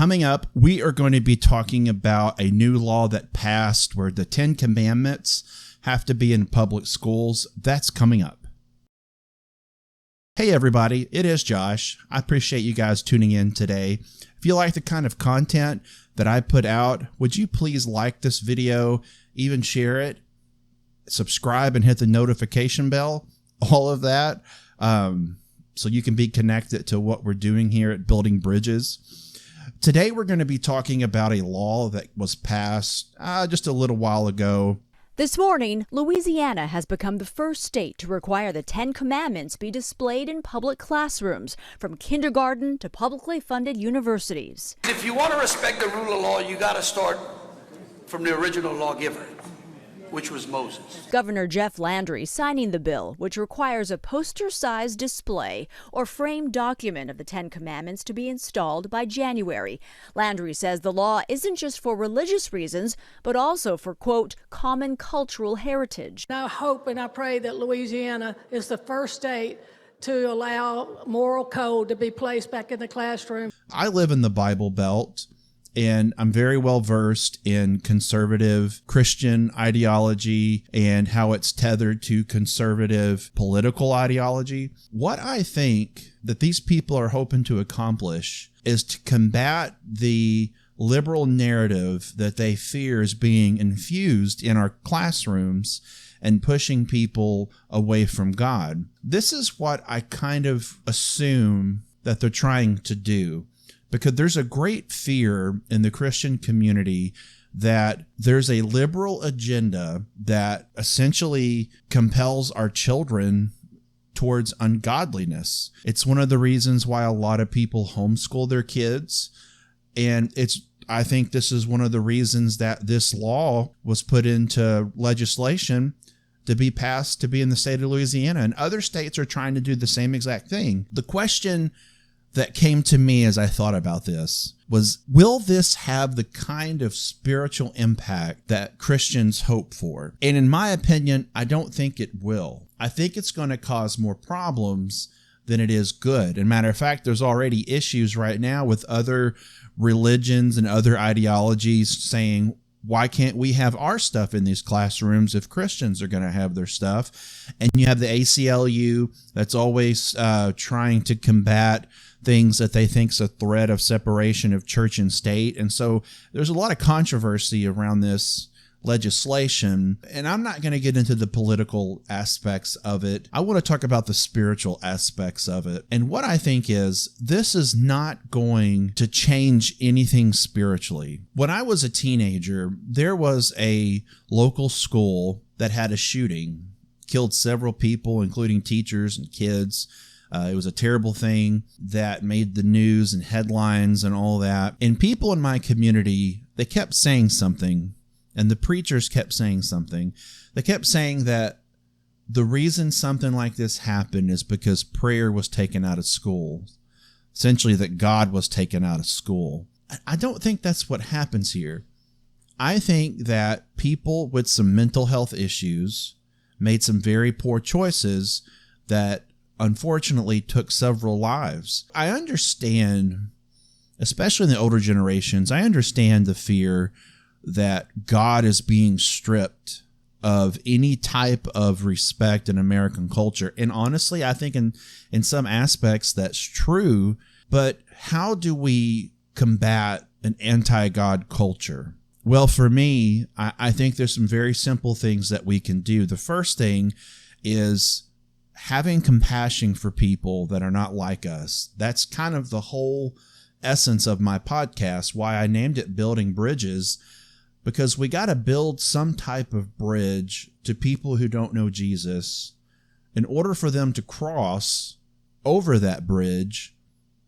Coming up, we are going to be talking about a new law that passed where the 10 Commandments have to be in public schools. That's coming up. Hey everybody, it is Josh. I appreciate you guys tuning in today. If you like the kind of content that I put out, would you please like this video, even share it, subscribe and hit the notification bell, all of that, so you can be connected to what we're doing here at Building Bridges. Today we're going to be talking about a law that was passed just a little while ago. This morning, Louisiana has become the first state to require the 10 Commandments be displayed in public classrooms, from kindergarten to publicly funded universities. If you want to respect the rule of law, you got to start from the original lawgiver, which was Moses. Governor Jeff Landry signing the bill, which requires a poster-sized display or framed document of the 10 Commandments to be installed by January. Landry says the law isn't just for religious reasons, but also for, quote, common cultural heritage. I hope and I pray that Louisiana is the first state to allow moral code to be placed back in the classroom. I live in the Bible Belt, and I'm very well versed in conservative Christian ideology and how it's tethered to conservative political ideology. What I think that these people are hoping to accomplish is to combat the liberal narrative that they fear is being infused in our classrooms and pushing people away from God. This is what I kind of assume that they're trying to do. Because there's a great fear in the Christian community that there's a liberal agenda that essentially compels our children towards ungodliness. It's one of the reasons why a lot of people homeschool their kids. And I think this is one of the reasons that this law was put into legislation to be passed to be in the state of Louisiana. And other states are trying to do the same exact thing. The question that came to me as I thought about this was, will this have the kind of spiritual impact that Christians hope for? And in my opinion, I don't think it will. I think it's going to cause more problems than it is good. And matter of fact, there's already issues right now with other religions and other ideologies saying, why can't we have our stuff in these classrooms if Christians are going to have their stuff? And you have the ACLU that's always trying to combat things that they think is a threat of separation of church and state. And so there's a lot of controversy around this legislation, and I'm not going to get into the political aspects of it. I want to talk about the spiritual aspects of it. And what I think is, this is not going to change anything spiritually. When I was a teenager, there was a local school that had a shooting, killed several people, including teachers and kids. It was a terrible thing that made the news and headlines and all that. And people in my community, they kept saying something, and the preachers kept saying something. They kept saying that the reason something like this happened is because prayer was taken out of school. Essentially, that God was taken out of school. I don't think that's what happens here. I think that people with some mental health issues made some very poor choices that unfortunately took several lives. I understand, especially in the older generations, I understand the fear that God is being stripped of any type of respect in American culture. And honestly, I think in some aspects that's true, but how do we combat an anti-God culture? Well, for me, I think there's some very simple things that we can do. The first thing is having compassion for people that are not like us. That's kind of the whole essence of my podcast, why I named it Building Bridges, because we got to build some type of bridge to people who don't know Jesus in order for them to cross over that bridge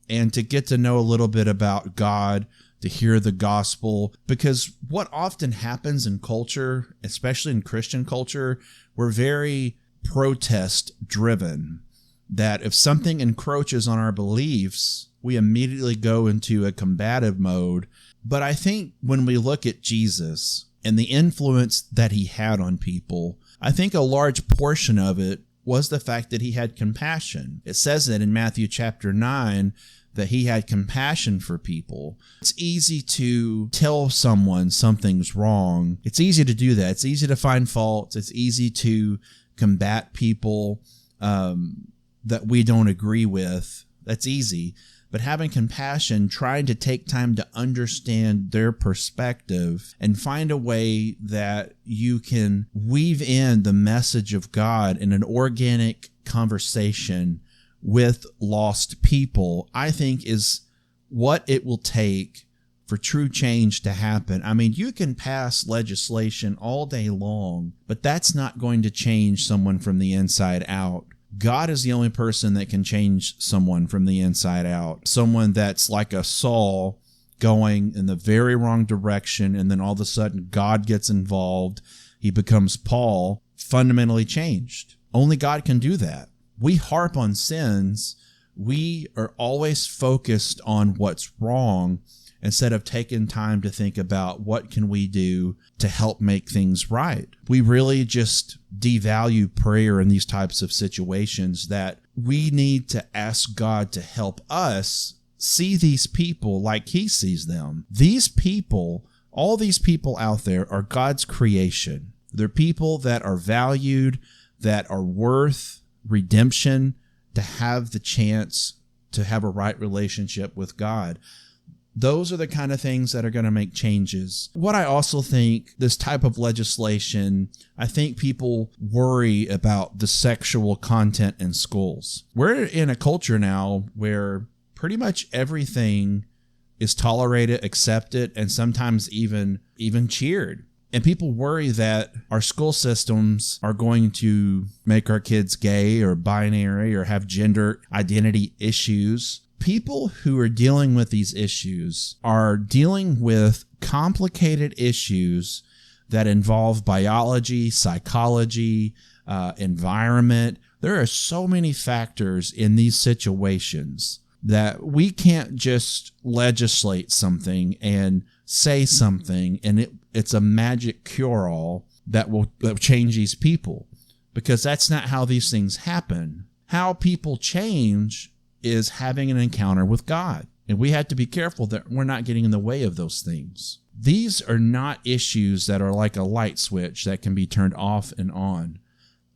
and to get to know a little bit about God, to hear the gospel. Because what often happens in culture, especially in Christian culture, we're very protest driven, that if something encroaches on our beliefs, we immediately go into a combative mode. But I think when we look at Jesus and the influence that he had on people, I think a large portion of it was the fact that he had compassion. It says that in Matthew chapter 9, that he had compassion for people. It's easy to tell someone something's wrong. It's easy to do that. It's easy to find faults. It's easy to combat people that we don't agree with. That's easy. But having compassion, trying to take time to understand their perspective and find a way that you can weave in the message of God in an organic conversation with lost people, I think is what it will take for true change to happen. I mean, you can pass legislation all day long, but that's not going to change someone from the inside out. God is the only person that can change someone from the inside out. Someone that's like a Saul going in the very wrong direction, and then all of a sudden God gets involved. He becomes Paul, fundamentally changed. Only God can do that. We harp on sins. We are always focused on what's wrong instead of taking time to think about what can we do to help make things right. We really just devalue prayer in these types of situations, that we need to ask God to help us see these people like he sees them. These people, all these people out there, are God's creation. They're people that are valued, that are worth redemption, to have the chance to have a right relationship with God. Those are the kind of things that are going to make changes. What I also think, this type of legislation, I think people worry about the sexual content in schools. We're in a culture now where pretty much everything is tolerated, accepted, and sometimes even cheered. And people worry that our school systems are going to make our kids gay or binary or have gender identity issues. People who are dealing with these issues are dealing with complicated issues that involve biology, psychology, environment. There are so many factors in these situations that we can't just legislate something and say something and it's a magic cure-all that will change these people, because that's not how these things happen. How people change is having an encounter with God. And we have to be careful that we're not getting in the way of those things. These are not issues that are like a light switch that can be turned off and on.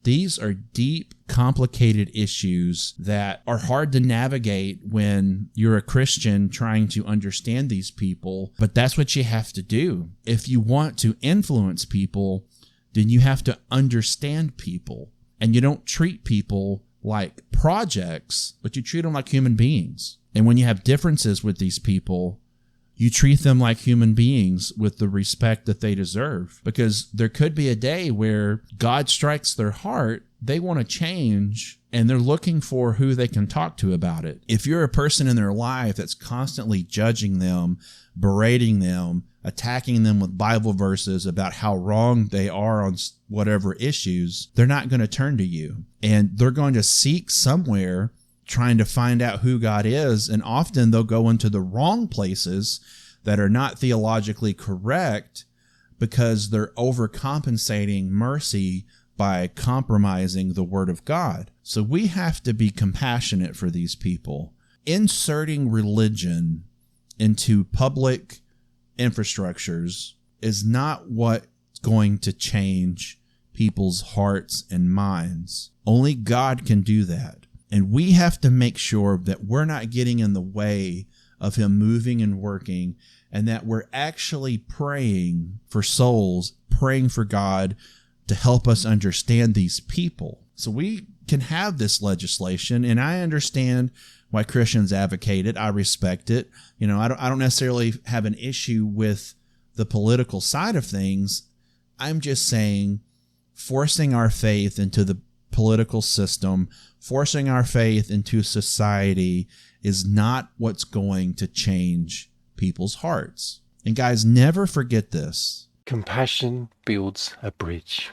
These are deep, complicated issues that are hard to navigate when you're a Christian trying to understand these people, but that's what you have to do. If you want to influence people, then you have to understand people. And you don't treat people like projects, but you treat them like human beings. And when you have differences with these people, you treat them like human beings with the respect that they deserve. Because there could be a day where God strikes their heart, they want to change, and they're looking for who they can talk to about it. If you're a person in their life that's constantly judging them, berating them, attacking them with Bible verses about how wrong they are on whatever issues, they're not going to turn to you. And they're going to seek somewhere trying to find out who God is. And often they'll go into the wrong places that are not theologically correct because they're overcompensating mercy by compromising the Word of God. So we have to be compassionate for these people. Inserting religion into public infrastructures is not what's going to change people's hearts and minds. Only God can do that. And we have to make sure that we're not getting in the way of him moving and working, and that we're actually praying for souls, praying for God to help us understand these people. So we can have this legislation, and I understand why Christians advocate it. I respect it. You know, I don't necessarily have an issue with the political side of things. I'm just saying forcing our faith into the political system, forcing our faith into society is not what's going to change people's hearts. And guys, never forget this. Compassion builds a bridge.